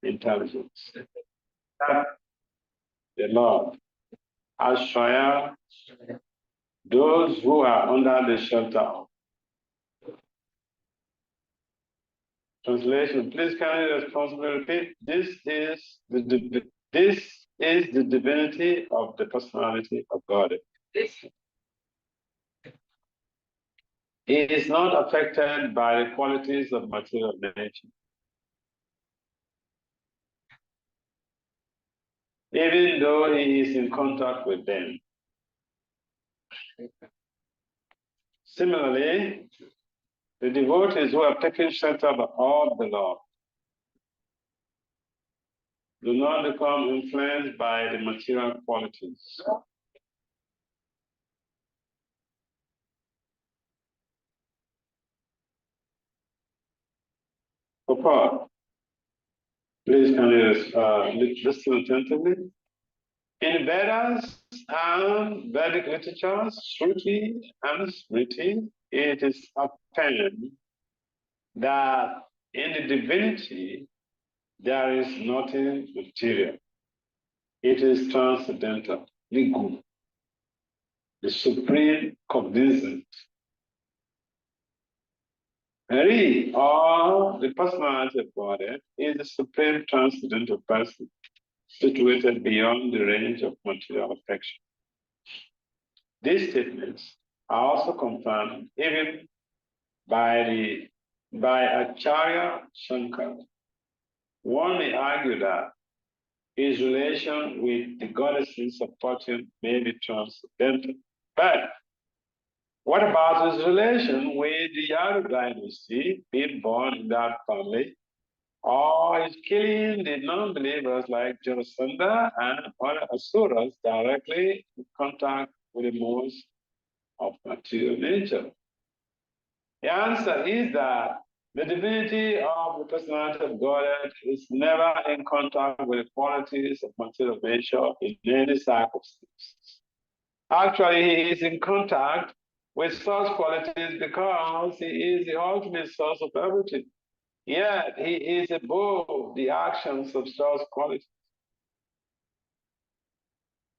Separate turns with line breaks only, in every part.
intelligence. The Lord. Ashraya, those who are under the shelter of. Translation, please can you responsibly repeat? This is the divinity of the personality of God. He is not affected by the qualities of material nature. Even though he is in contact with them. Similarly, the devotees who have taken shelter of the Lord do not become influenced by the material qualities. Papa, please can you listen attentively? In Vedas and Vedic literatures, Shruti and Smriti, it is apparent that in the divinity there is nothing material. It is transcendental, Nigu, the supreme cognizant. Hari, or the personality of God, is the supreme transcendental person, situated beyond the range of material affection. These statements are also confirmed even by Acharya Shankara. One may argue that his relation with the goddesses of fortune may be transcendental. But what about his relation with the Yadu dynasty, being born in that family, or is killing the non-believers like Jarasandha and other asuras directly in contact with the modes of material nature? The answer is that the divinity of the personality of Godhead is never in contact with the qualities of material nature in any circumstances. Actually, he is in contact with such qualities because he is the ultimate source of everything. Yet he is above the actions of such qualities.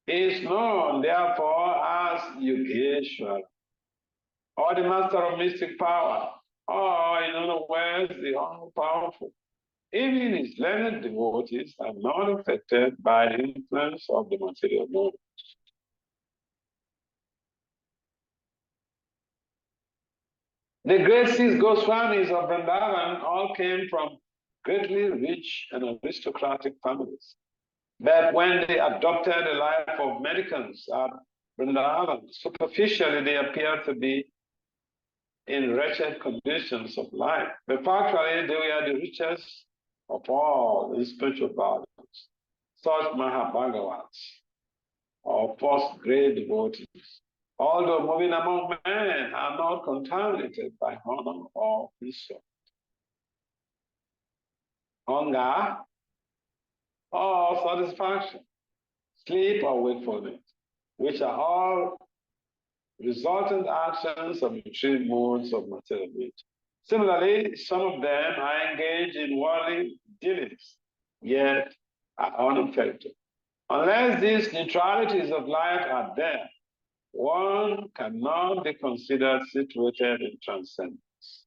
He is known, therefore, as Yogeshwara, or the master of mystic power, or in other words, the all-powerful. Even his learned devotees are not affected by the influence of the material world. The great six Goswamis of Vrindavan all came from greatly rich and aristocratic families. But when they adopted the life of mendicants at Vrindavan, superficially they appeared to be in wretched conditions of life. But factually, they were the richest of all in spiritual values. Such Mahabhagavats, or first great devotees, although moving among men, are not contaminated by honor or insult, hunger or satisfaction, sleep or wakefulness, which are all resultant actions of the three modes of material nature. Similarly, some of them are engaged in worldly dealings, yet are unaffected. Unless these neutralities of life are there, one cannot be considered situated in transcendence.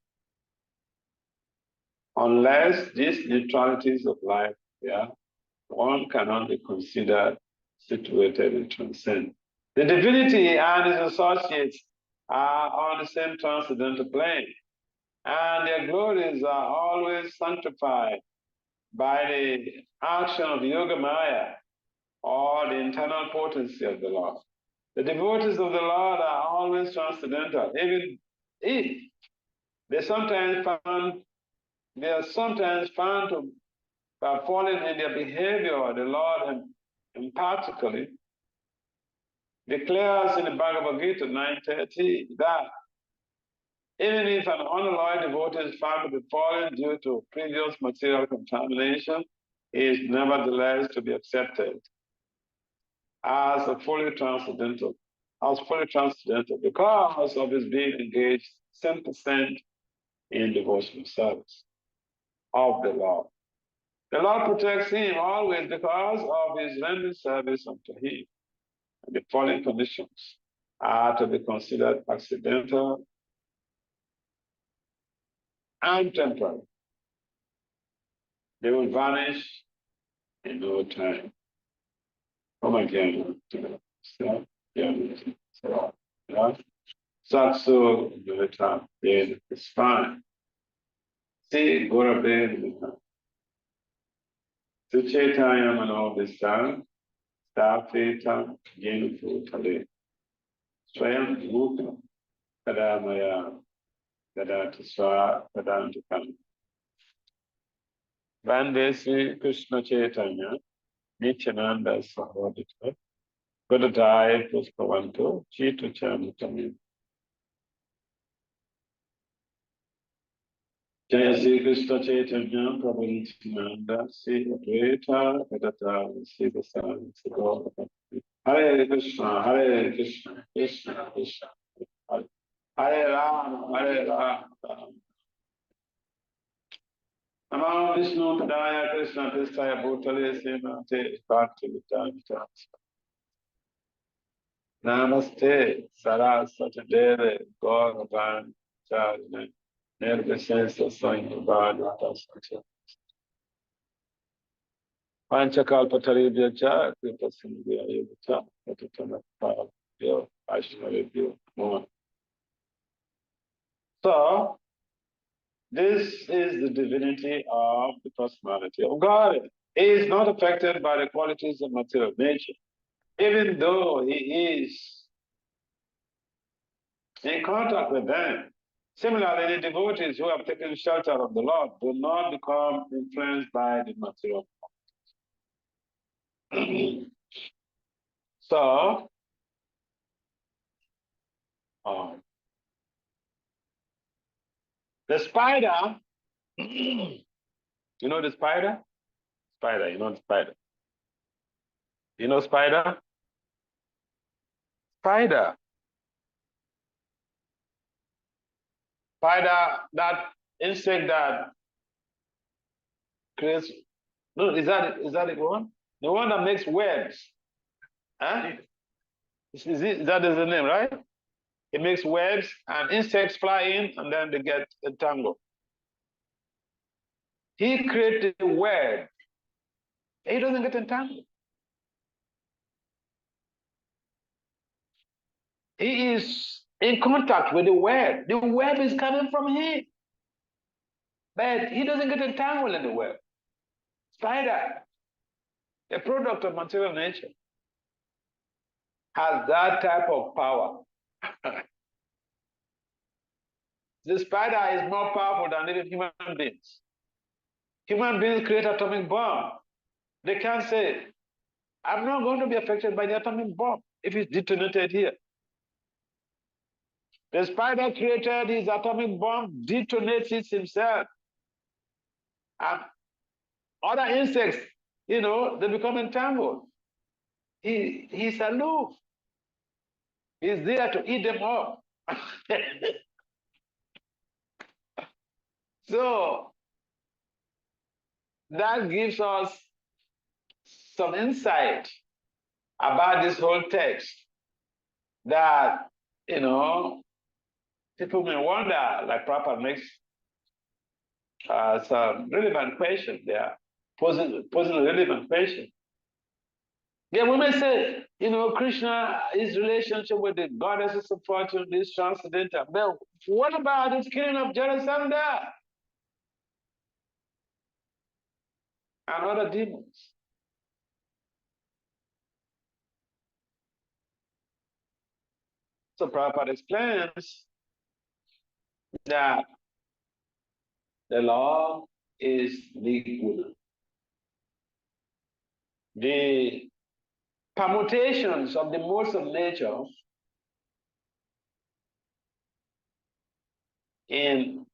Unless these neutralities of life are there, one cannot be considered situated in transcendence. The divinity and its associates are on the same transcendental plane, and their glories are always sanctified by the action of Yoga Maya, or the internal potency of the Lord. The devotees of the Lord are always transcendental, even if they are sometimes found to have fallen in their behavior. The Lord emphatically declares in the Bhagavad Gita 9:30 that even if an unalloyed devotee is found to be fallen due to previous material contamination, he is nevertheless to be accepted as fully transcendental because of his being engaged 100% in devotional service of the Lord. The Lord protects him always because of his rendering service unto him. And the following conditions are to be considered accidental and temporary. They will vanish in no time. Come again. So, yeah. So, yeah. Sakso Gurita is fine. See Gurabe Suchetayam and all this time. Stafeta Genufu Tale. Swayam Muka Kadamaya Kadataswa Kadantakam. Vandesi Krishna Chaitanya Nityananda Sahodita Godadai Puskavanto Chitu Chamutami. Jaya Sri Krishna Chaitanya Prabhu Nityananda Sri Advaita Vedanta Sri Vasant Sri Gaura. Hare Krishna, Krishna Krishna. Hare Ram. Namo Vishnu Padaya Krishna Pristaya Bhutale Srimate Bhakti Vasudeva Namaste Saraswati Deve Gauravan Charine Nirvishesa Śrīmad-Bhāgavatam Panchakalpataribhyacha Kripasimudhyayavata Patitanapāvyo Vaishnavibhyo Namo. So, this is the divinity of the personality of God. He is not affected by the qualities of material nature, even though he is in contact with them. Similarly, the devotees who have taken shelter of the Lord do not become influenced by the material. So, the spider, you know the spider? Spider, you know the spider. You know spider? Spider. Spider, that insect that creates, no, is that the one? The one that makes webs. Huh? Is that is the name, right? It makes webs and insects fly in and then they get entangled. He created the web. He doesn't get entangled. He is in contact with the web. The web is coming from him. But he doesn't get entangled in the web. Spider, a product of material nature, has that type of power. The spider is more powerful than even human beings. Human beings create atomic bomb. They can't say, I'm not going to be affected by the atomic bomb if it's detonated here. The spider created his atomic bomb, detonates it himself. And other insects, they become entangled. He's aloof. He's there to eat them up. So that gives us some insight about this whole text that, people may wonder, like Prabhupada makes some relevant question there, posing a relevant question. Yeah, we may say, Krishna, his relationship with the goddesses of fortune is transcendental. But what about his killing of Jarasandha and other demons? So Prabhupada explains that the law is liquid. The permutations of the modes of nature in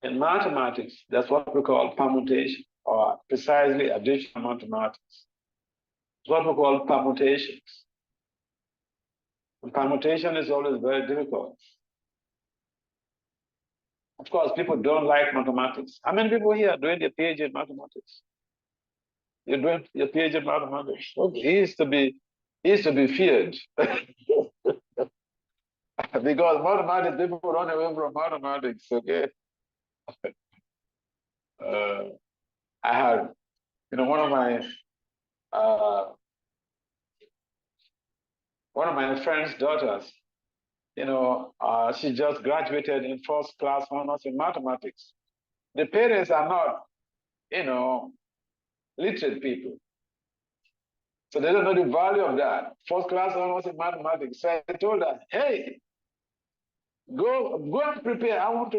mathematics, that's what we call permutation, or precisely additional mathematics. It's what we call permutations. And permutation is always very difficult. Of course, people don't like mathematics. How many people here are doing their PhD in mathematics? You're doing your PhD in mathematics. Okay. He used to be feared. Because mathematics, people run away from mathematics, okay? I had, uh, one of my friend's daughters, she just graduated in first class honors in mathematics. The parents are not, literate people. So they don't know the value of that. First class honors in mathematics. So I told her, hey, go and prepare. I'm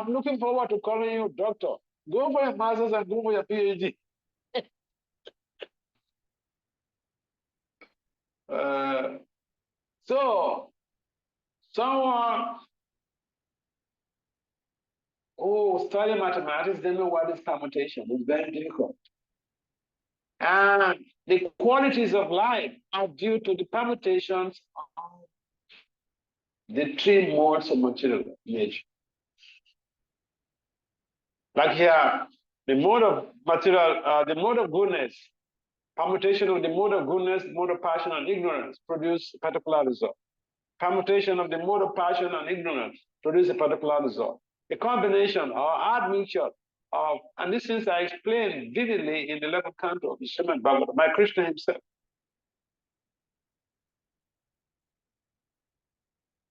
looking forward to calling you doctor. Go for your master's and go for your PhD. So someone who study mathematics, they know what is permutation. It's very difficult. And the qualities of life are due to the permutations of the three modes of material nature. Like here, the mode of material, the mode of goodness, permutation of the mode of goodness, mode of passion and ignorance produce a particular result. Permutation of the mode of passion and ignorance produce a particular result. A combination or admixture of, and these things are explained vividly in the 11th canto of the Śrīmad-Bhāgavatam by Krishna himself.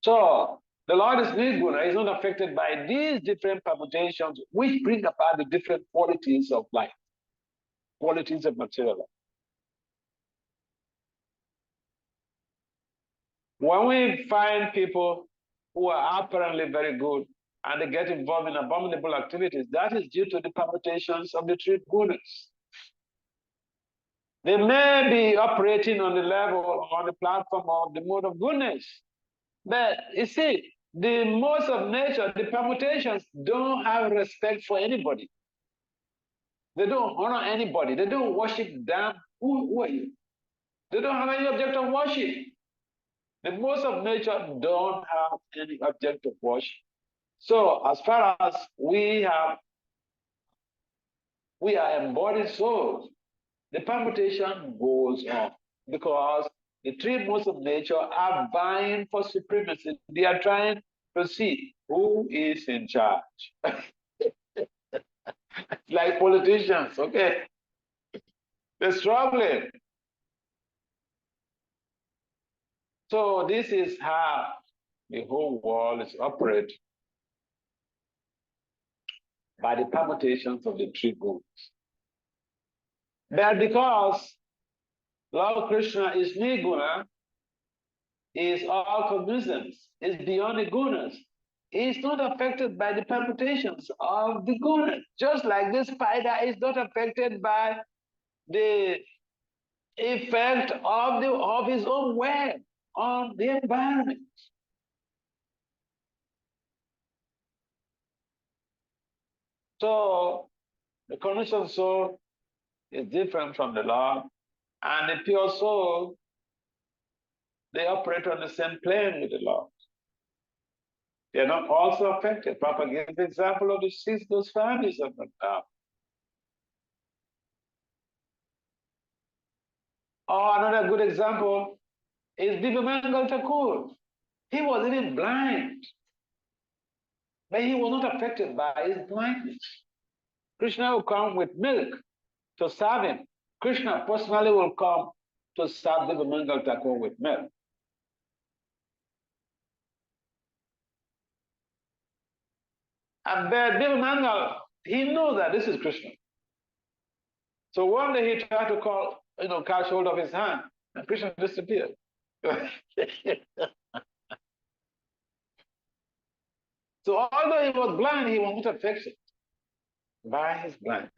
So the Lord is Nirguna, is not affected by these different permutations which bring about the different qualities of life, qualities of material life. When we find people who are apparently very good and they get involved in abominable activities, that is due to the permutations of the three gunas. They may be operating on the level, on the platform of the mode of goodness. But you see, the modes of nature, the permutations don't have respect for anybody. They don't honor anybody. They don't worship them. Who are you? They don't have any object of worship. The modes of nature don't have any object of worship. So as far as we are embodied souls, the permutation goes on because the three modes of nature are vying for supremacy. They are trying to see who is in charge. Like politicians, okay? They're struggling. So this is how the whole world is operating, by the permutations of the three gunas. But because Lord Krishna is Nirguna, is all cognizance, is beyond the gunas. He is not affected by the permutations of the gunas. Just like this spider is not affected by the effect of his own web on the environment. So the conditioned soul is different from the Lord, and the pure soul, they operate on the same plane with the Lord. They are not also affected. Papa gives the example of the those families of the Or another good example is Divyamangal Thakur. He was even blind, but he was not affected by his blindness. Krishna will come with milk to serve him. Krishna personally will come to serve Divyamangal Thakur with milk. And Divyamangal, he knows that this is Krishna. So one day he tried to catch hold of his hand, and Krishna disappeared. So although he was blind, he was not affected by his blindness.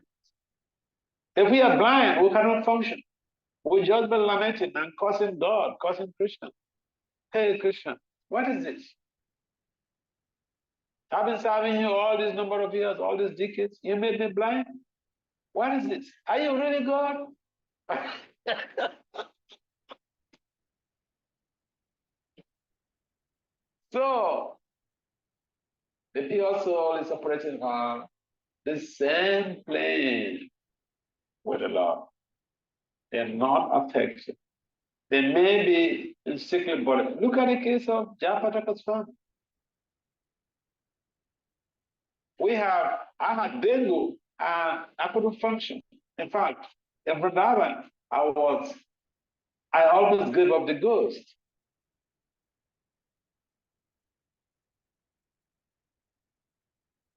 If we are blind, we cannot function. We just be lamenting and cursing God, cursing Krishna. Hey Krishna, what is this? I've been serving you all this number of years, all these decades. You made me blind. What is this? Are you really God? So The pure soul is operating on the same plane with the Lord. They are not affected. They may be in sickly body. Look at the case of Japataka Swami. I had dengue and I couldn't function. In fact, in Vrindavan, I almost gave up the ghost.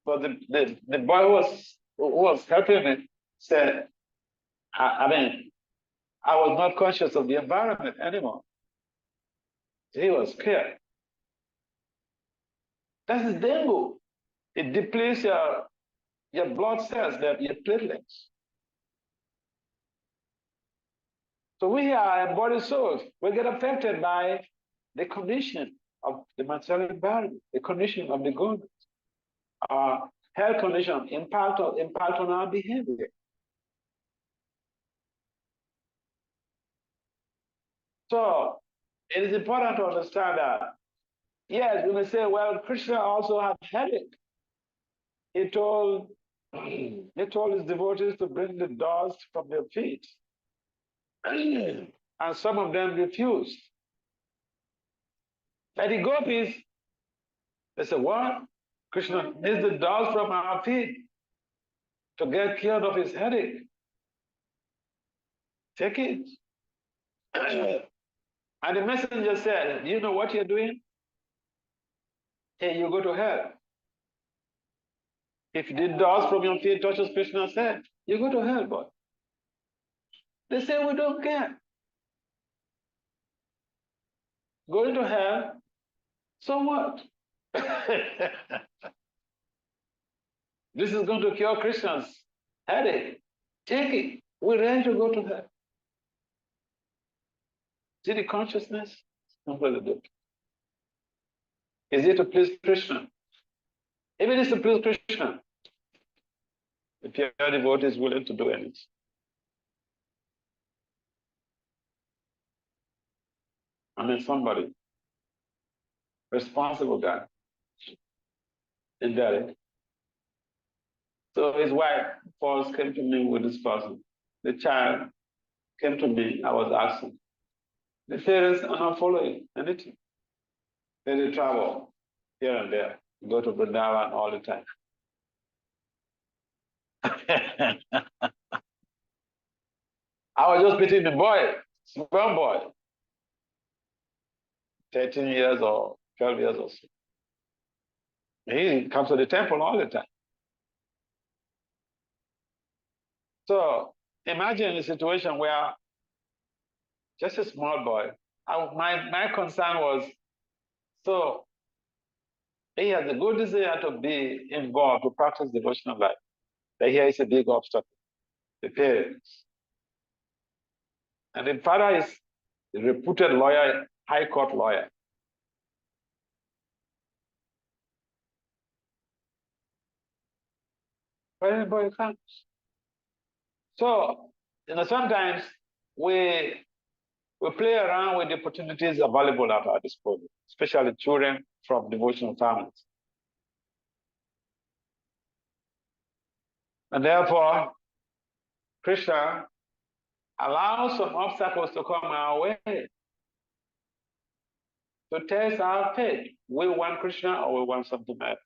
But the boy who was helping me said, I mean, I was not conscious of the environment anymore. He was scared. That is dengue. It depletes your blood cells, your platelets. So we are embodied souls. We get affected by the condition of the material environment, the condition of the good, health condition, impact on our behavior. So it is important to understand that, yes, we may say, well, Krishna also had headache. He told his devotees to bring the dust from their feet. And some of them refused. But the gopis, they said, what? Krishna needs the dust from our feet to get cured of his headache. Take it. And the messenger said, do you know what you're doing? Hey, you go to hell. If the dust from your feet touches Krishna's head, you go to hell, boy. They say, we don't care. Going to hell, so what? This is going to cure Krishna's headache. Take it. We're ready to go to hell. See the consciousness? Is it to please Krishna? If it is to please Krishna, the pure devotee is willing to do anything. I mean, somebody, responsible guy, in Delhi. So his wife first came to me with this person. The child came to me, I was asking. The parents are not following anything. They travel here and there, go to Vrindavan all the time. I was just meeting the boy, small boy, 13 years or 12 years or so. He comes to the temple all the time. So imagine a situation where just a small boy, my concern was, so he has a good desire to be involved, to practice devotional life. But here is a big obstacle, the parents. And the father is a reputed lawyer, high court lawyer. But the boy comes. So, sometimes we play around with the opportunities available at our disposal, especially children from devotional families. And therefore, Krishna allows some obstacles to come our way to test our faith. We want Krishna or we want something else.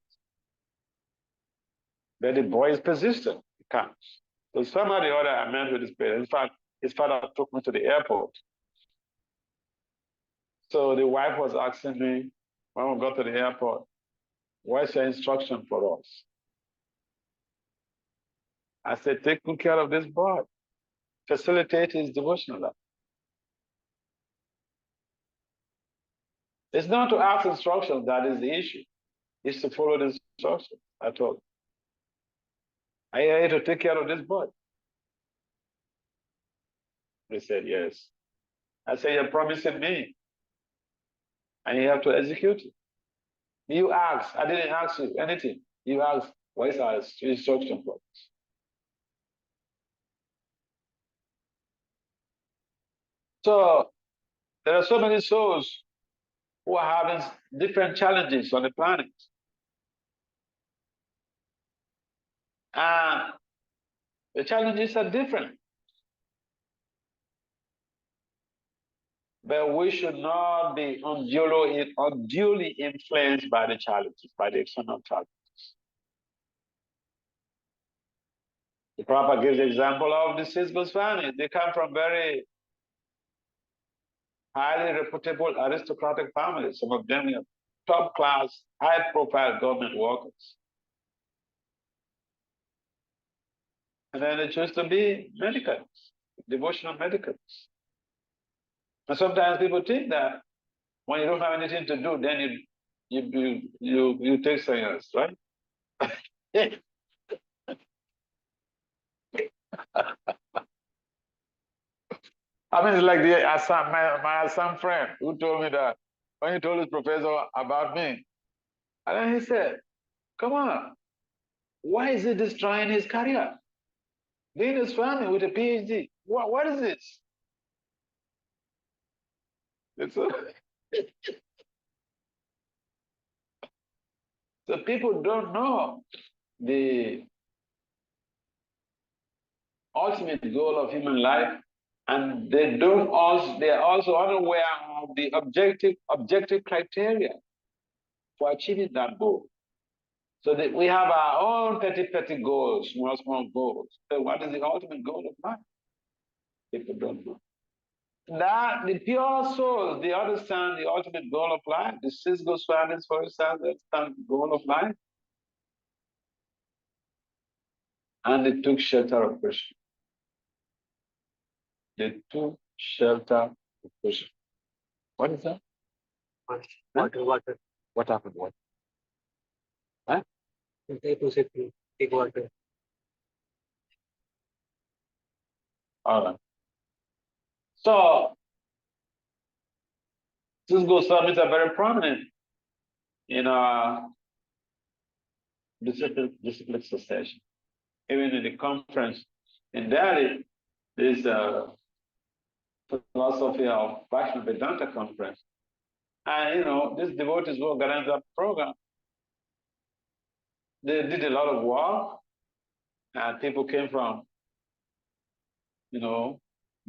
But the boy is persistent. He comes. So somehow or the other, I met with his parents. In fact, his father took me to the airport. So the wife was asking me, when we got to the airport, what's your instruction for us? I said, take good care of this boy. Facilitate his devotional life. It's not to ask instructions that is the issue. It's to follow the instructions. I told him. Are you here to take care of this boy? They said, yes. I said, you're promising me. And you have to execute it. You asked. I didn't ask you anything. You asked, what is our instruction for us? So there are so many souls who are having different challenges on the planet. And the challenges are different. But we should not be unduly influenced by the challenges, by the external challenges. The Prabhupada gives the example of the Śrīmad-Bhāgavatam family. They come from very highly reputable aristocratic families. Some of them are top class, high profile government workers. And then they choose to be medicals, devotional medicals. And sometimes people think that when you don't have anything to do, then you take science, right? I mean, it's like my Assam friend who told me that when he told his professor about me, and then he said, "Come on, why is he destroying his career? Leaving his family with a PhD. What is this?" It's a, so people don't know the ultimate goal of human life, and they are also unaware of the objective criteria for achieving that goal. So that we have our own petty goals, small goals. So what is the ultimate goal of life? People don't know. That the pure souls, they understand the ultimate goal of life. The six Goswamis, for instance, they understand the goal of life. And they took shelter of Krishna. They took shelter of Krishna. What is that?
Water.
What happened? What? Huh?
Take water.
All right. So, these Goswamis are very prominent in our discipline succession. Even in the conference in Delhi, there's a philosophy of Vaishnava Vedanta conference. And these devotees who organized that program, they did a lot of work, and people came from,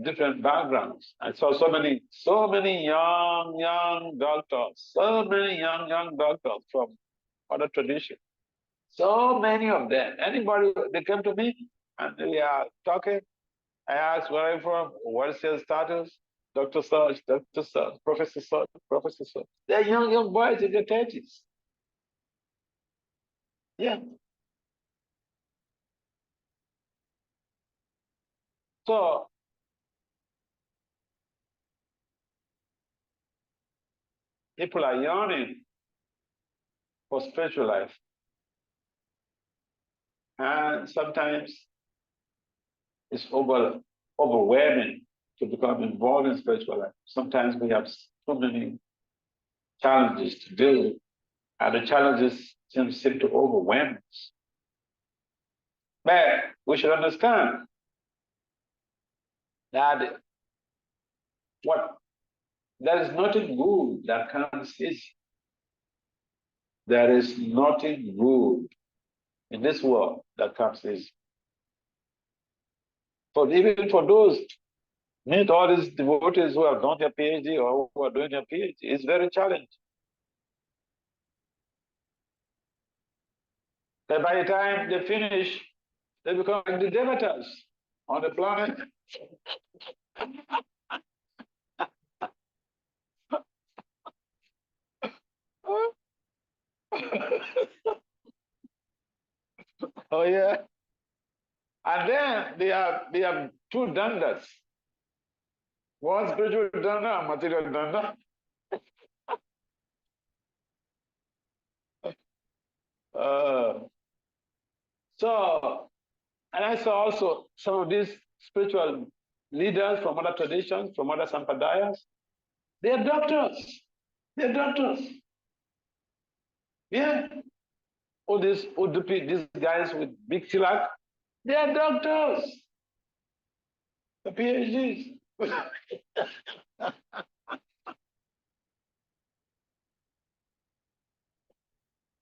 different backgrounds. I saw so many young doctors, so many young doctors from other traditions. So many of them. Anybody, they came to me and we are talking. I asked, where are you from? What is your status? Dr. Such, Dr. Such, Professor Such, Professor Such. They're young boys in their 30s. Yeah. So, people are yearning for spiritual life. And sometimes it's overwhelming to become involved in spiritual life. Sometimes we have so many challenges to deal with, and the challenges seem to overwhelm us. But we should understand that there is nothing good that comes easy. There is nothing good in this world that comes easy. Even for those, meet all these devotees who have done their PhD or who are doing their PhD, it's very challenging. But by the time they finish, they become like the devatas on the planet. Oh yeah. And then they have two dandas. One spiritual danda and material danda. So, and I saw also some of these spiritual leaders from other traditions, from other sampradayas. They are doctors. They're doctors. Yeah. All these Udupi, these guys with big tilak, they are doctors. The PhDs.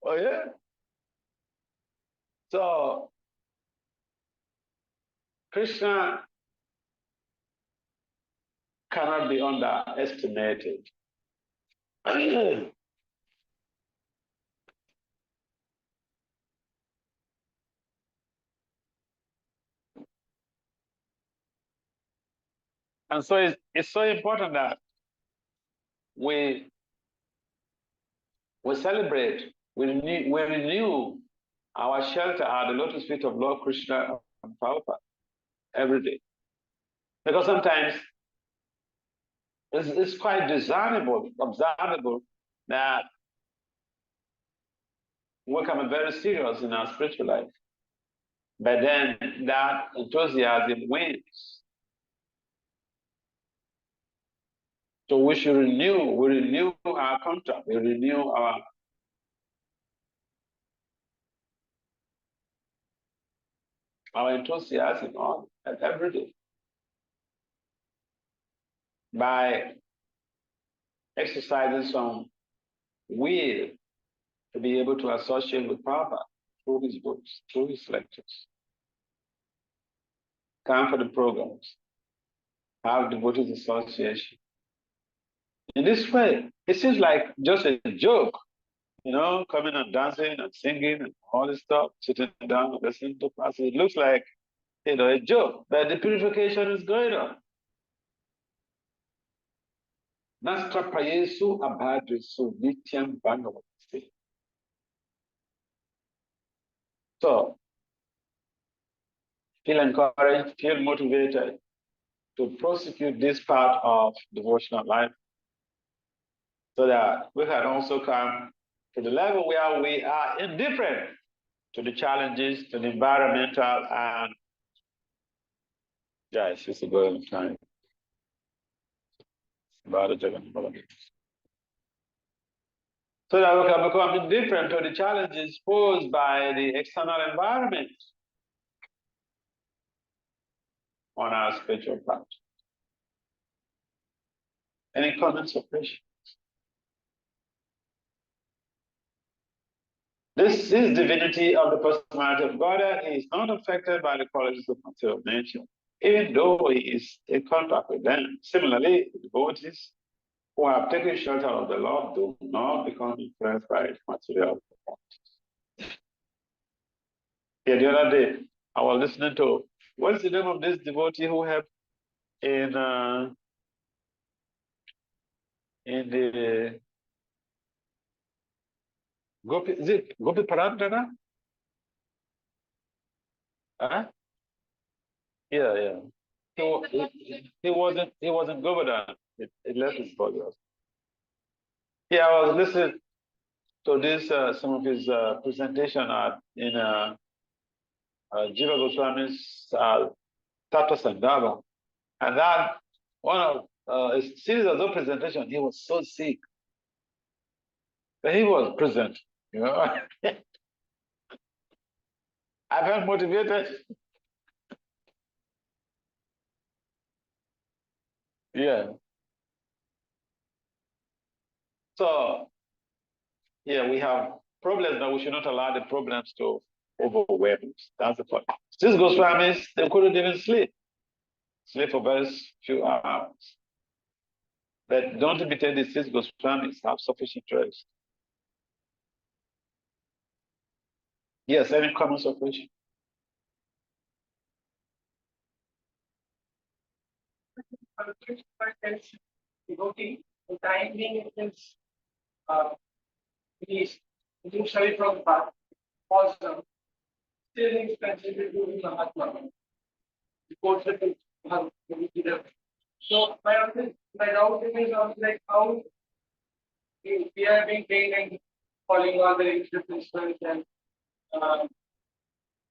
Oh yeah. So Krishna cannot be underestimated. And so it's so important that we celebrate, we renew our shelter at the lotus feet of Lord Krishna and Prabhupada every day. Because sometimes it's quite observable that we become very serious in our spiritual life. But then that enthusiasm wanes. So we should renew our contract, we renew our enthusiasm on every day by exercising some will to be able to associate with Prabhupada through his books, through his lectures. Come for the programs, have devotees association. In this way, it seems like just a joke, coming and dancing and singing and all this stuff, sitting down and listening to classes. It looks like, a joke, but the purification is going on. Nastra prayesu abhadresu nityam bhagavati. So, feel encouraged, feel motivated to prosecute this part of devotional life so that we can also come to the level where we are indifferent to the challenges, to the environmental and it's a good time. So that we can become indifferent to the challenges posed by the external environment on our spiritual path. Any comments or questions? This is divinity of the personality of God, and he is not affected by the qualities of material nature, even though he is in contact with them. Similarly, devotees who have taken shelter of the Lord do not become influenced by material qualities. Yeah, the other day, I was listening to, what is the name of this devotee who helped in the Gopi, is it Gopi Parandana? Huh? Yeah. He wasn't Govardhan. It left his body. Yeah, I was listening to this some of his presentation in Jiva Goswami's Tata Sandava, and that one of a series of those presentations, he was so sick, but he was present. I felt motivated. Yeah. So yeah, we have problems, but we should not allow the problems to overwhelm us. That's the point. These Goswamis, they couldn't even sleep for very few hours. But don't imitate the six Goswamis, have sufficient rest. Yes, any comments or questions?
Devotee, the time being is initially from past, awesome. Still is considered to be Mahatma. So my doubt is also like how we are being trained and following all the principles and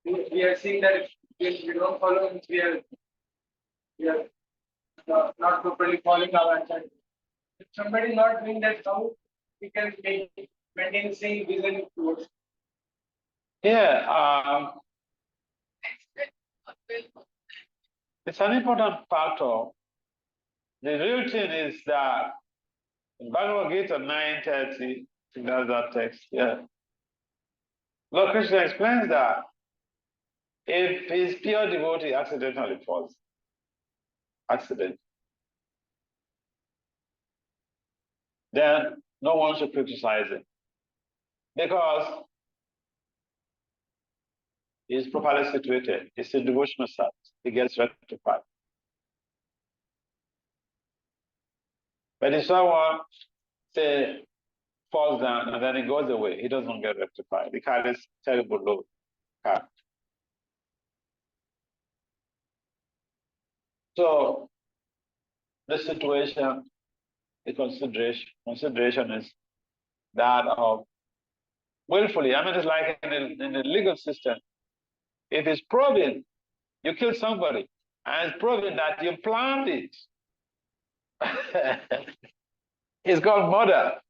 we are seeing that if we don't follow, we are not properly following our action. If somebody not doing that, how we can maintain the same vision towards?
Yeah, it's an important factor. The real thing is that in Bhagavad Gita 9:30, that's that text, yeah. Lord Krishna explains that If his pure devotee accidentally falls, accident, then no one should criticize him because he's properly situated. It's in devotional service. He gets rectified. But if someone, say, falls down and then he goes away, he doesn't get rectified. He carries terrible load. So the situation, the consideration is that of willfully. I mean, it's like in the legal system. If it's proven you killed somebody and it's proven that you planned it, it's called murder.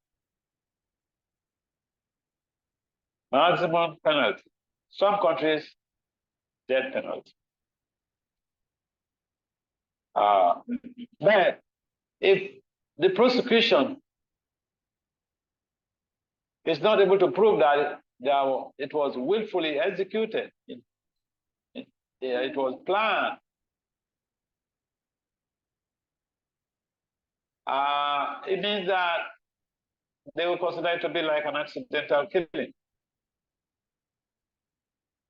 Maximum penalty. Some countries, death penalty. But if the prosecution is not able to prove that it was willfully executed, it was planned, it means that they will consider it to be like an accidental killing.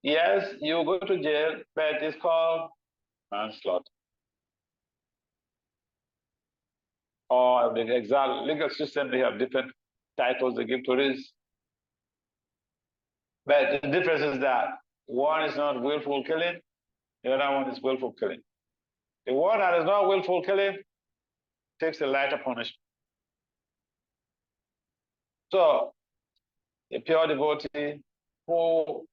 Yes, you go to jail, but it's called manslaughter. Or the exact legal system, they have different titles they give to this. But the difference is that one is not willful killing, the other one is willful killing. The one that is not willful killing takes a lighter punishment. So, a pure devotee who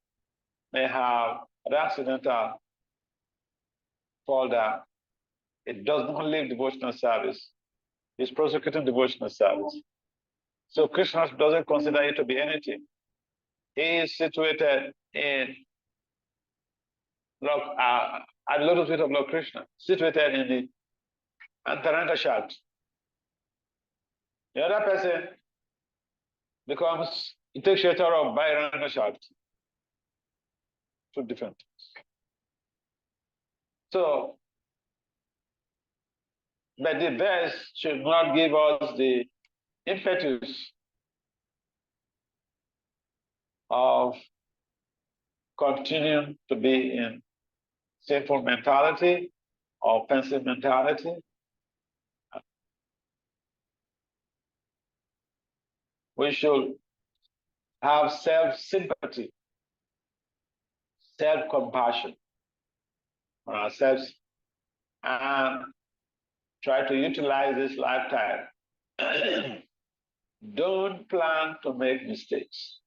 may have an accidental fall down, it does not leave devotional service. He's prosecuting devotional service. So Krishna doesn't consider it to be anything. He is situated in at lotus feet of Lord Krishna, situated in the Antaranga Shakti. The other person he takes shelter of Bhairanga Shakti. Two different things. So, but the best should not give us the impetus of continuing to be in sinful mentality or pensive mentality. We should have self-sympathy, self-compassion on ourselves, and try to utilize this lifetime. Don't plan to make mistakes.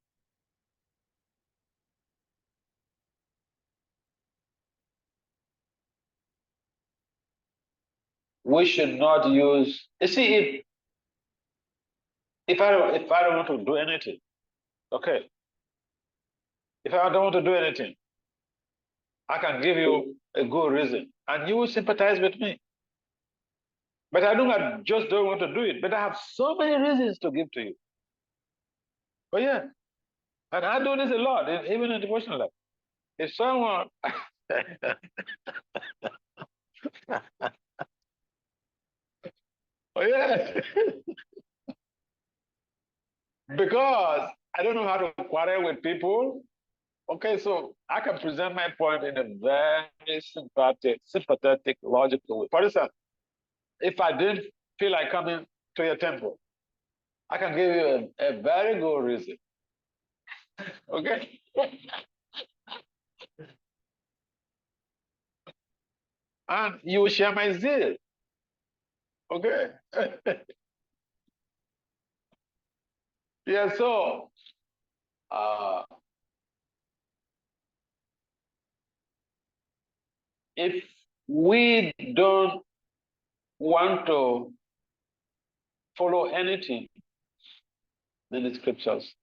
We should not use. You see, if I don't want to do anything, okay. If I don't want to do anything, I can give you a good reason, and you will sympathize with me. But I just don't want to do it. But I have so many reasons to give to you. But yeah, and I do this a lot, even in devotional life. If someone, oh yeah, because I don't know how to quarrel with people. Okay, so I can present my point in a very sympathetic, logical way. For instance, if I didn't feel like coming to your temple, I can give you a very good reason. Okay? And you will share my zeal. Okay? Yeah, so if we don't want to follow anything in the scriptures,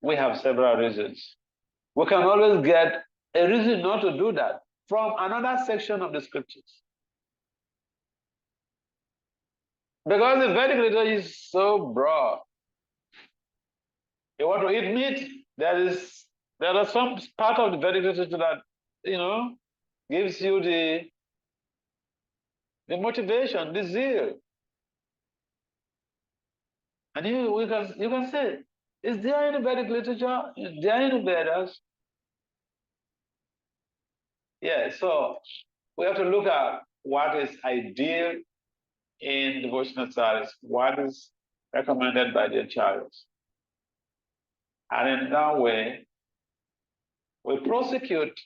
we have several reasons. We can always get a reason not to do that from another section of the scriptures. Because the Vedic liturgy is so broad. You want to eat meat? There is There are some part of the Vedic literature that, gives you the motivation, the zeal. And you can say, is there any Vedic literature? Is there any Vedas? Yeah, so we have to look at what is ideal in devotional service, what is recommended by the acharyas. And in that way, we prosecute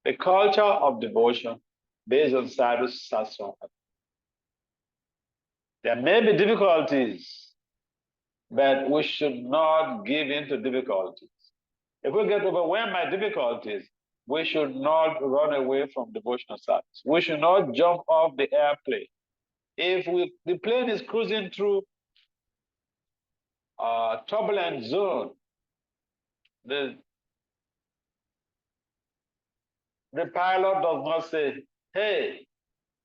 the culture of devotion based on sadhu sastra. There may be difficulties, but we should not give in to difficulties. If we get overwhelmed by difficulties, we should not run away from devotional service. We should not jump off the airplane. If the plane is cruising through a turbulent zone, the pilot does not say, hey,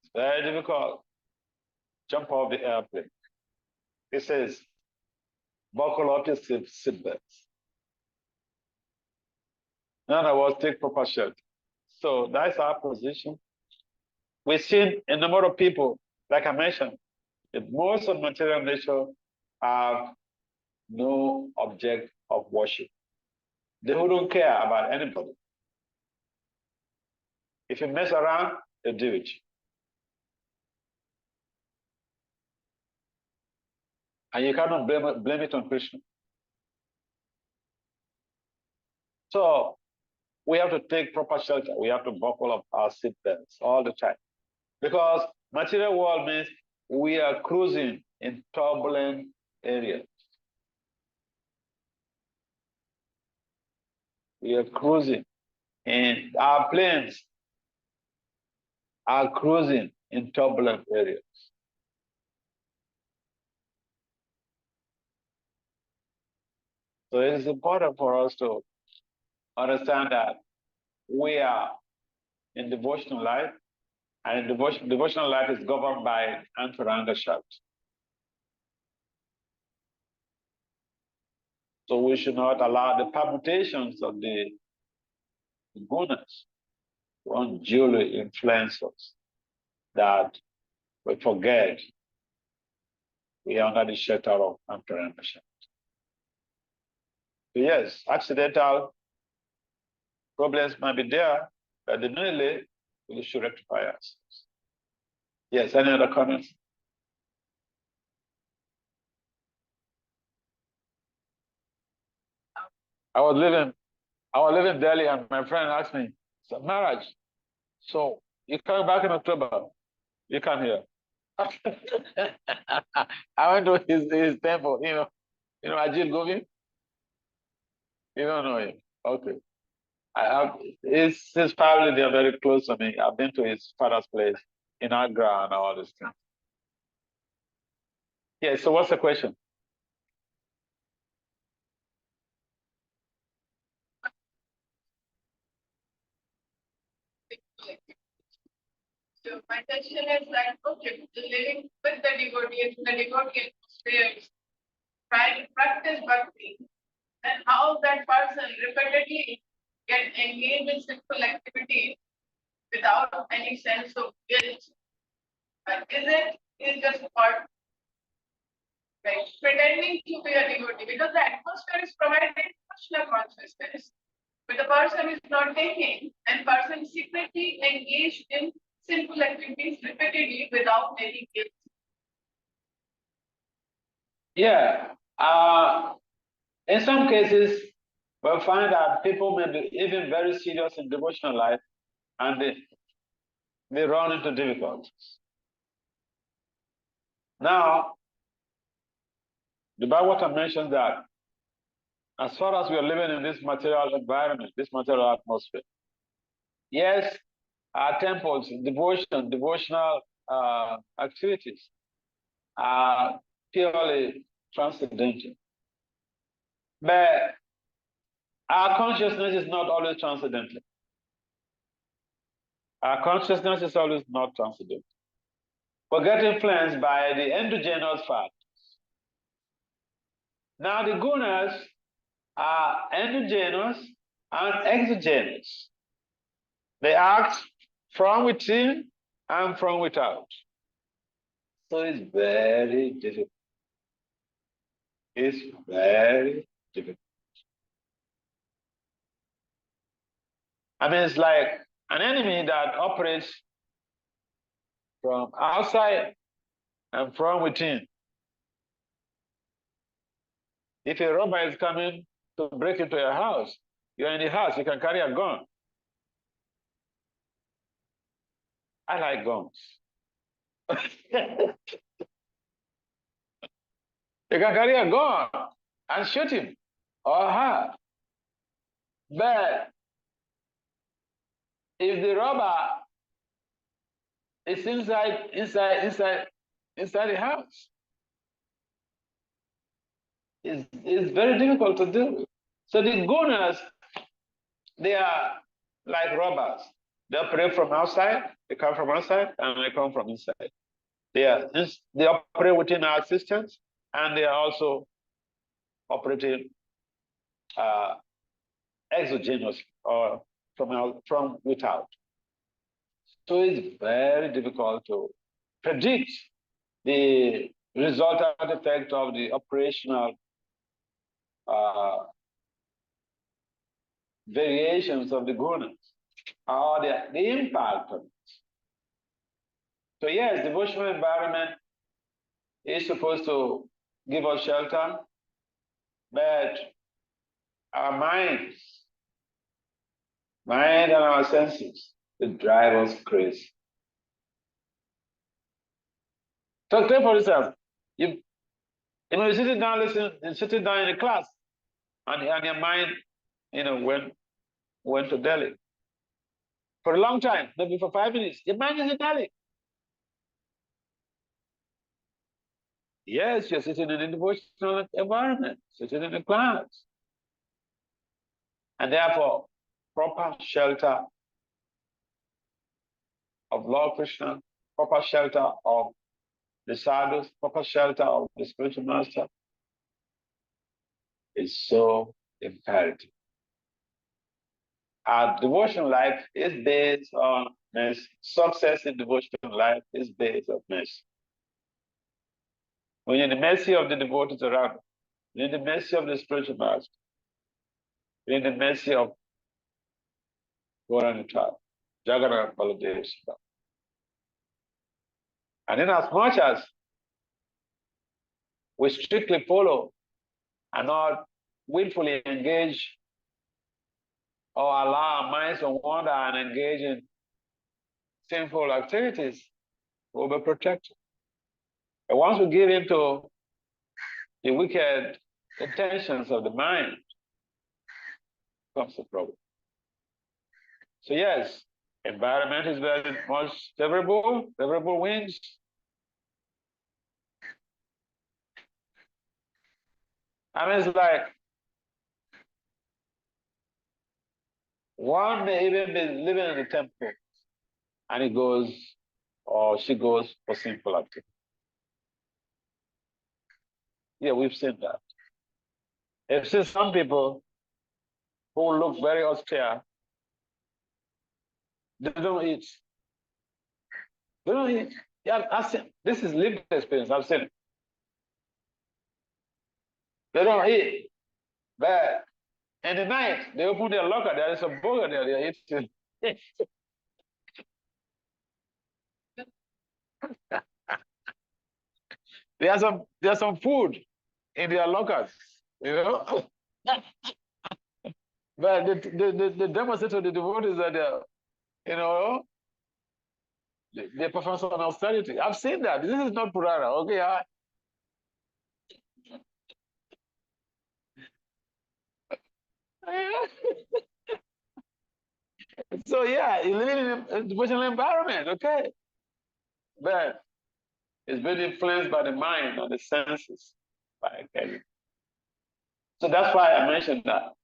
it's very difficult, jump off the airplane. He says, buckle up your seatbelts. In other words, take proper shelter. So that's our position. We've seen a number of people, like I mentioned, that most of material nature have no object of worship. They wouldn't care about anybody. If you mess around, they'll do it. And you cannot blame it on Krishna. So we have to take proper shelter. We have to buckle up our seatbelts all the time. Because material world means we are cruising in turbulent areas. We are cruising, and our planes are cruising in turbulent areas. So it is important for us to understand that we are in devotional life, and devotional life is governed by Antaranga Shakti. So we should not allow the permutations of the gunas to unduly influence us, that we forget we are under the shelter of Antaranga Shakti. So yes, accidental problems might be there, but definitely we should rectify ourselves. Yes, any other comments? I was living in Delhi, and my friend asked me, so Maharaj, so you coming back in October? You come here. I went to his temple, Ajit Govind. You don't know him. Okay. His family, they are very close to me. I've been to his father's place in Agra and all this thing. Yeah, so what's the question?
So my question is that, okay, living with the devotee atmosphere, trying to practice bhakti, and how that person repeatedly get engaged in sinful activity without any sense of guilt. But is just part like pretending to be a devotee, because the atmosphere is provided Krishna consciousness. But the person is not taking, and person secretly engaged in sinful activities repeatedly without any guilt.
Yeah. In some cases, we'll find that people may be even very serious in devotional life, and they run into difficulties. Now, the Bhagavatam mentions that as far as we are living in this material environment, this material atmosphere, yes, our temples, devotional activities are purely transcendental. But our consciousness is not always transcendental. Our consciousness is always not transcendental. We get influenced by the endogenous factors. Now, the gunas are endogenous and exogenous. They act from within and from without. So it's very difficult. It's very difficult. I mean, it's like an enemy that operates from outside and from within. If a robber is coming to break into your house, you're in the house, you can carry a gun. I like guns. You can carry a gun and shoot him or her. But if the robber is inside the house, it's very difficult to do. So the gunas, they are like robbers. They operate from outside, they come from outside, and they come from inside. They operate within our systems, and they are also operating exogenous or from without. So it's very difficult to predict the resultant effect of the operational variations of the gunas or the impact of it. So yes, devotional environment is supposed to give us shelter, but our mind and our senses, they drive us crazy. So take for instance, you're sitting down listening, sitting down in a class, and your mind, went to Delhi. For a long time, maybe for 5 minutes, your mind is in Delhi. Yes, you're sitting in a devotional environment, sitting in a class. And therefore, proper shelter of Lord Krishna, proper shelter of the sadhus, proper shelter of the spiritual master is so imperative. Our devotional life is based on mercy. Success in devotional life is based on mercy. When you're in the mercy of the devotees around, you're in the mercy of the spiritual master, you're in the mercy of Gauranga, Jagannath Baladev. And in as much as we strictly follow and not willfully engage or allow our minds to wander and engage in sinful activities, we'll be protected. And once we give into the wicked intentions of the mind, comes the problem. So yes, environment is very much favorable winds. I mean, it's like one may even be living in the temple and he goes or she goes for sinful activity. Yeah, we've seen that. I've seen some people who look very austere. They don't eat. They don't eat. Yeah, I've seen, this is lived experience. I've seen it. They don't eat. But in the night, they open their locker. There is a burger there. They're eating. There's some food in their lockers, But they demonstrate to the devotees that they perform some austerity. I've seen that. This is not Purana, okay? So yeah, you live in a devotional environment, okay? But it's been influenced by the mind and the senses. So that's why I mentioned that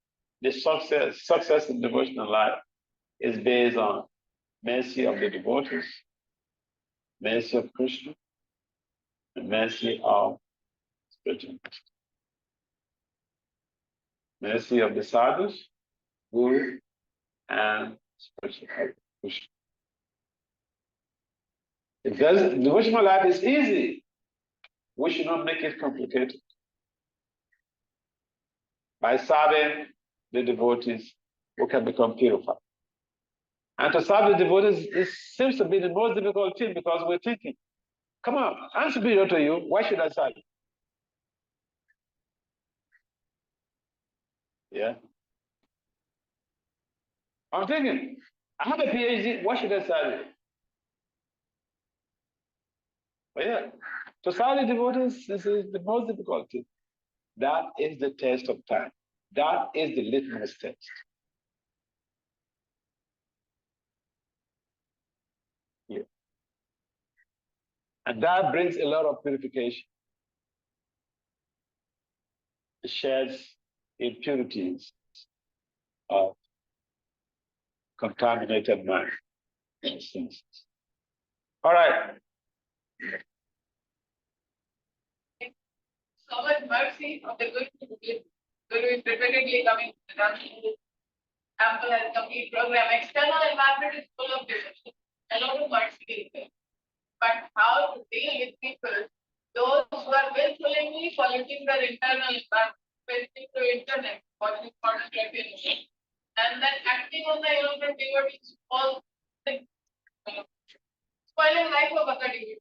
the success in devotional life is based on mercy of the devotees, mercy of Krishna, and mercy of spiritual master. Mercy of the sadhus, Guru and spiritual help. If devotional life is easy, we should not make it complicated. By serving the devotees, we can become purified. And to serve the devotees, it seems to be the most difficult thing because we're thinking, come on, I'm superior to you, why should I serve you? Yeah. I'm thinking, I have a PhD, why should I serve you? But yeah, to serve the devotees, this is the most difficult thing. That is the test of time. That is the litmus test. Yeah. And that brings a lot of purification. It sheds impurities of contaminated mind. All right.
So much mercy of the Guru is repeatedly coming to the temple has complete program. External environment is full of deception. A lot of mercy is there. But how to deal with people, those who are willfully polluting their internal environment, especially through internet, watching pornography, and then acting on the innocent devotees, all spoiling life of other devotees.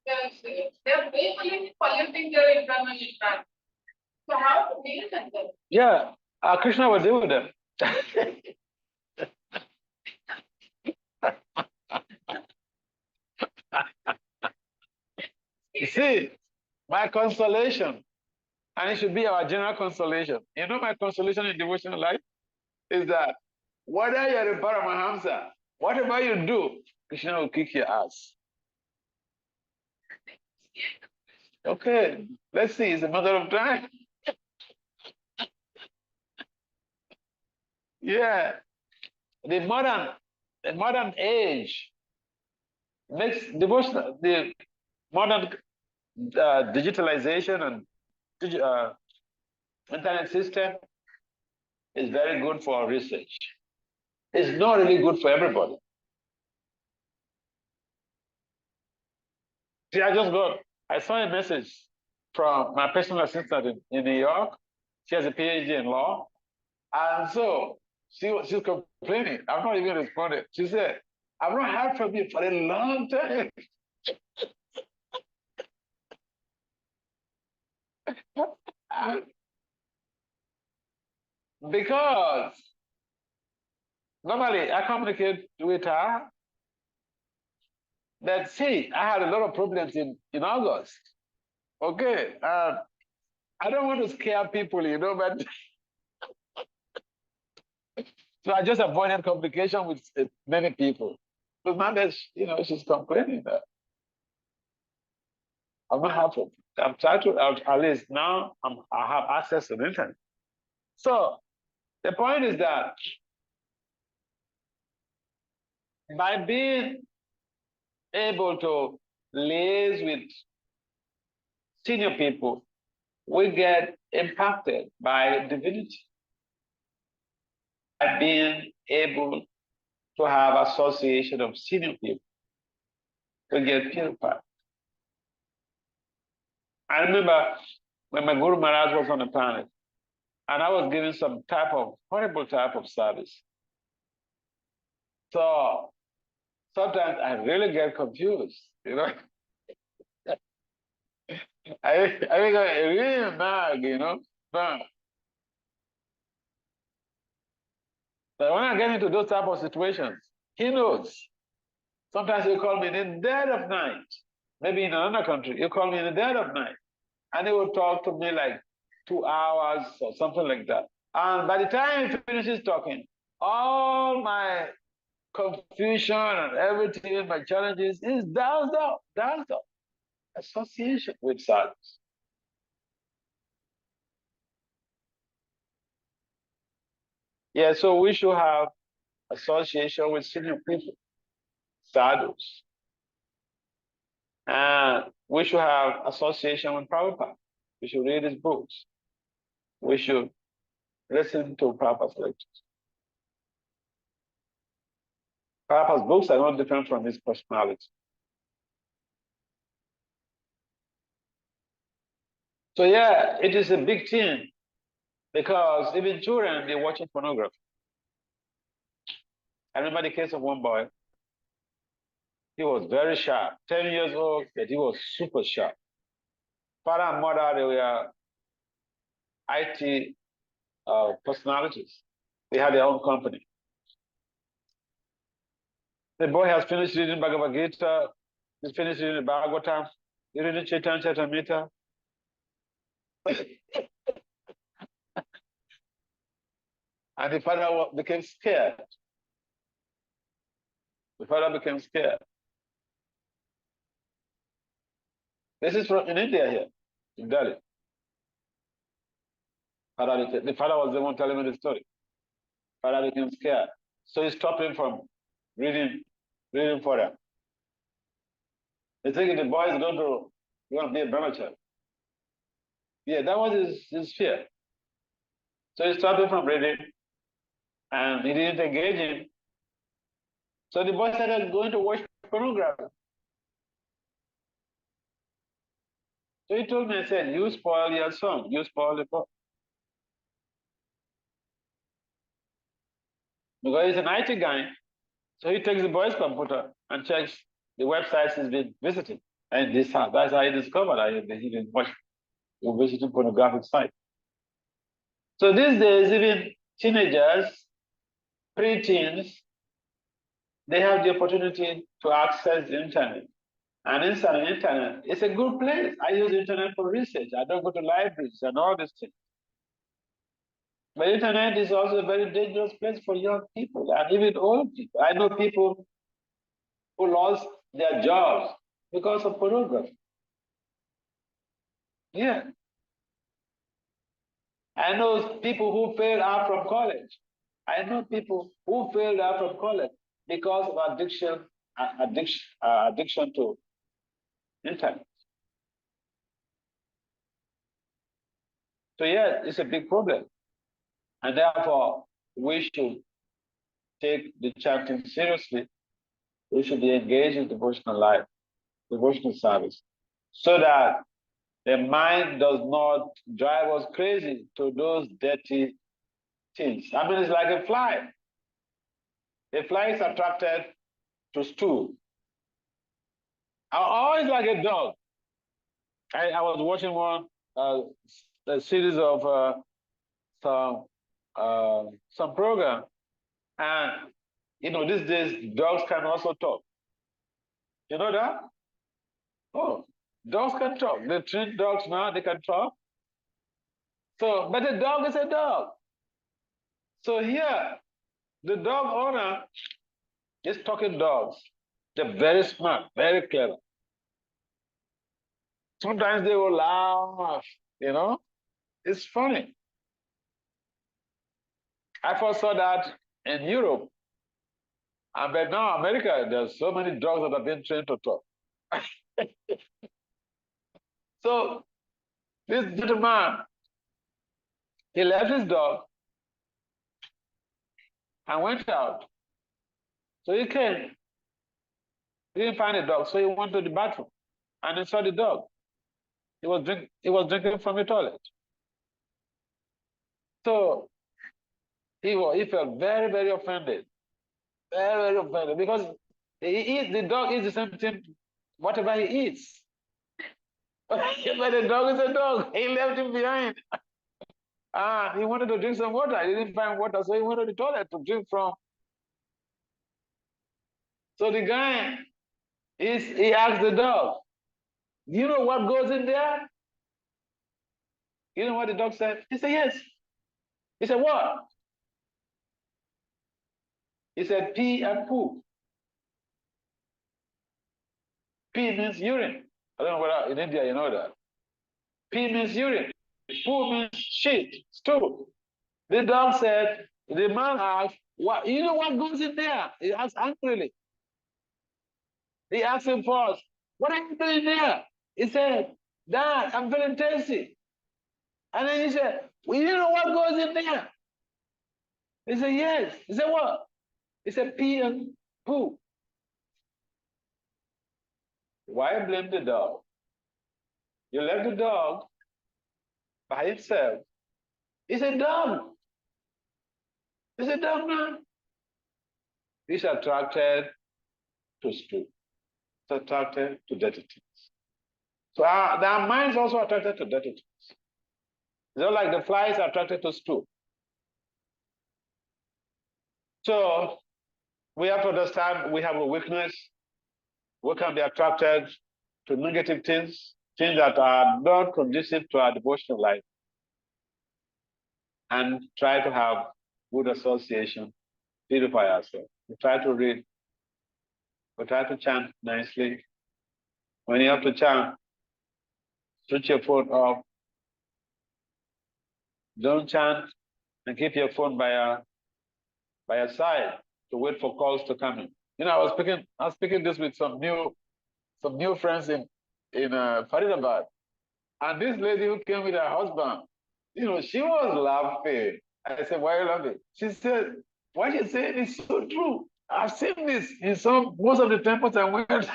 They are willfully polluting their internal environment. So how to deal with them?
Yeah, Krishna will deal with them. You see, my consolation, and it should be our general consolation. You know, my consolation in devotional life is that whether you're a Paramahamsa, whatever you do, Krishna will kick your ass. Okay, let's see, it's a matter of time. Yeah, the modern age makes devotional, the modern digitalization and internet system is very good for research. It's not really good for everybody. See, I saw a message from my personal assistant in New York. She has a PhD in law. And so she's complaining. I'm not even responding. She said, I've not heard from you for a long time. Because normally I communicate with her. But see, I had a lot of problems in August. Okay. I don't want to scare people, but so I just avoided communication with many people. But now that she's complaining that I'm not happy. I'm trying to at least now I have access to the internet. So the point is that by being able to liaise with senior people, we get impacted by divinity. By being able to have association of senior people, we get purified. I remember when my Guru Maharaj was on the planet, and I was given some horrible type of service. So sometimes I really get confused, I get really mad, mad. But when I get into those type of situations, he knows. Sometimes he'll call me in the dead of night, maybe in another country, he'll call me in the dead of night, and he will talk to me like 2 hours or something like that. And by the time he finishes talking, all my confusion and everything, my challenges is down. Association with sadhus. Yeah, so we should have association with senior people, sadhus. And we should have association with Prabhupada. We should read his books. We should listen to Prabhupada's lectures. Prabhupada's books are not different from his personality. So yeah, it is a big thing because even children, they're watching pornography. I remember the case of one boy. He was very sharp, 10 years old, but he was super sharp. Father and mother, they were IT personalities. They had their own company. The boy has finished reading Bhagavad Gita, he's finished reading Bhagavatam, he's reading Chaitanya Charitamrita. And the father became scared. The father became scared. This is from in India here, in Delhi. The father was the one telling me the story. Father became scared. So he stopped him from reading for them. They think the boy is going to be a brahmachari. Yeah, that was his fear. So he stopped him from reading, and he didn't engage him. So the boy started going to watch pornography. So he told me, I said, you spoil your son, you spoil the boy. Because he's an IT guy, so he takes the boy's computer and checks the websites he's been visiting. And that's how he discovered that he didn't watch visiting pornographic sites. So these days, even teenagers, pre-teens, they have the opportunity to access the internet. And inside the internet, it's a good place. I use the internet for research. I don't go to libraries and all these things. But internet is also a very dangerous place for young people and even old people. I know people who lost their jobs because of pornography. Yeah. I know people who failed out from college. I know people who failed out from college because of addiction to internet. So yes, it's a big problem. And therefore, we should take the chanting seriously. We should be engaged in devotional life, devotional service, so that the mind does not drive us crazy to those dirty things. I mean, it's like a fly. A fly is attracted to stool. Always like a dog. I was watching a series of some program, and these days dogs can also talk. You know that? Oh, dogs can talk. They train dogs now; they can talk. So, but a dog is a dog. So here, the dog owner is talking dogs. They're very smart, very clever. Sometimes they will laugh. It's funny. I first saw that in Europe. But now America, there's so many dogs that have been trained to talk. So this gentleman, he left his dog and went out. So he came. He didn't find the dog, so he went to the bathroom and he saw the dog. He was drinking from the toilet. So he felt very, very offended. Very, very offended because the dog eats the same thing, whatever he eats. But the dog is a dog. He left him behind. He wanted to drink some water. He didn't find water, so he went to the toilet to drink from. So the guy, he asked the dog, "Do you know what goes in there?" You know what the dog said? He said, "Yes." He said, "What?" He said, "Pee and poo." Pee means urine. I don't know whether in India you know that. Pee means urine. Poo means shit, stool. The dog said, the man asked, "What? You know what goes in there?" He asked angrily. He asked him first, "What are you doing there?" He said, "Dad, I'm feeling thirsty." And then he said, "Well, you know what goes in there?" He said, "Yes." He said, "What?" He said, "Pee and Who? Why blame the dog? You left the dog by itself. It's a dog. It's a dog now. It's attracted to stew. It's attracted to dirty things. So our minds also attracted to dirty things. Just like the flies are attracted to stew. So we have to understand we have a weakness. We can be attracted to negative things, things that are not conducive to our devotional life, and try to have good association, purify ourselves. We try to read, we try to chant nicely. When you have to chant, switch your phone off. Don't chant and keep your phone by your side to wait for calls to come in. You know, I was speaking this with some new friends in Faridabad, and this lady who came with her husband, you know, she was laughing. I said, "Why are you laughing?" She said, "What you saying is so true. I've seen this in most of the temples I went."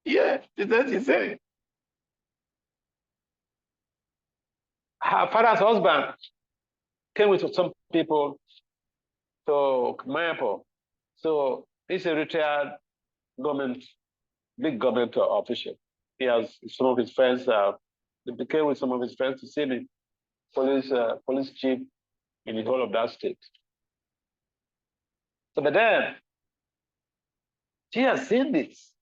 Yeah, she said. Her father's husband came with some people to Mayapur. So he's a retired big government official. He has some of his friends, he came with some of his friends to see the police chief in the whole of that state. So, but then, she has seen this.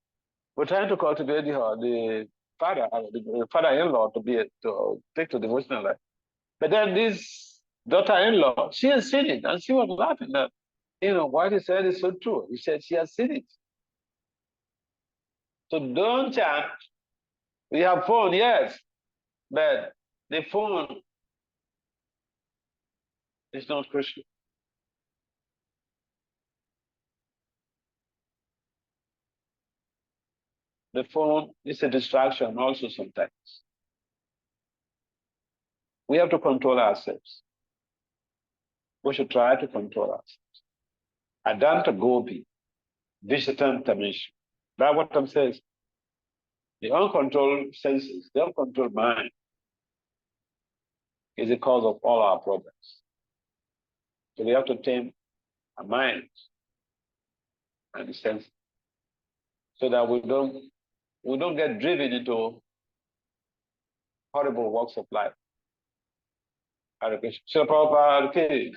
We're trying to cultivate the father-in-law to take to devotional life. But then this daughter-in-law, she has seen it, and she was laughing that, you know, what he said is so true. He said she has seen it. So don't chant. We have phone, yes, but the phone is not Krishna. The phone is a distraction also sometimes. We have to control ourselves. We should try to control ourselves. Adanta Gopi, Vishatam Tamish. Bhagavatam says, the uncontrolled senses, the uncontrolled mind is the cause of all our problems. So we have to tame our minds and the senses so that we don't get driven into horrible walks of life. Hare Krishna. Srila Prabhupada ki.